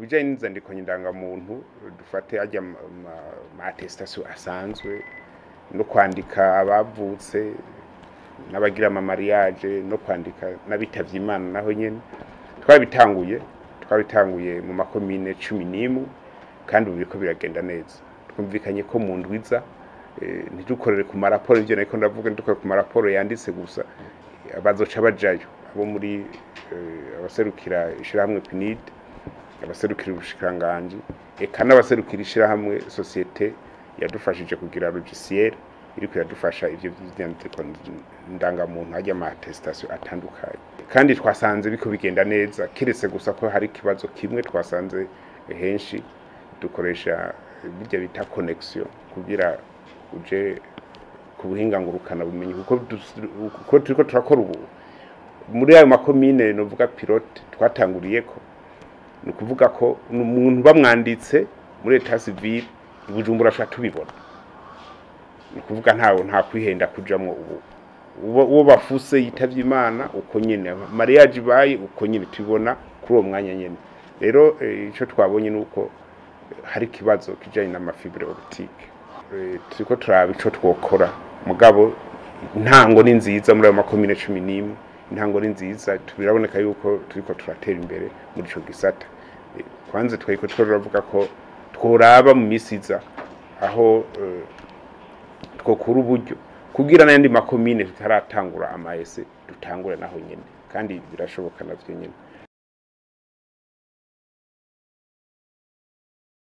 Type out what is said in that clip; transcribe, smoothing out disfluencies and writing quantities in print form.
kubijanye n'inzandiko ndangamuntu dufate ajya attestation asanzwe no kwandika abavutse n'abagira ama mariage no kwandika n'abitavye Imana naho nyene twabitanguye mu makomine 11 kandi ubu biriko biragenda neza twumvikanye ko mu ndwiza ntidukorere ku maraporo ivyo nako ndavuga ndukore ku maraporo yanditse gusa abazoca bajayo abo muri abaserukira ishirahamwe PNUD abaserukira ubushikiranganji eka n'abaserukira ishirahamwe societe yadufashije kugira logiciel iri kuyadufasha ivyo vy'indiko ndangamuntu hajya ama attestation atandukanye kandi twasanze biko bigenda neza kiretse gusa ko hari kibazo kimwe twasanze henshi dukoresha bijya bita connection kugira uje ku buhinga ngurukana bumenyi kuko turiko turakora ubu muri ayo makomine novuga pilote twatanguriyeko ni kuvuga ko umuntu bamwanditse muri etat civil Bujumbura ashaka tubibona ni kuvuga nta kwihenda kujamwo uwo bafuse yitavye Imana uko nyene mariage bayi uko nyene tubibona kuri uwo mwanya nyene rero ico twabonye nuko hari kibazo kijanye n'amafibre optique turiko turaba ico twokora mugabo ntango ni nziza muri ayo makomine 11 intango ni nziza tubiraboneka yuko turiko turatera imbere muri ico gisata kwanze twayiko turavuga ko tworaba mu misiza aho twokura uburyo kugira n'andi makomine tutaratangura amaese dutangure naho nyene kandi birashoboka navyo nyene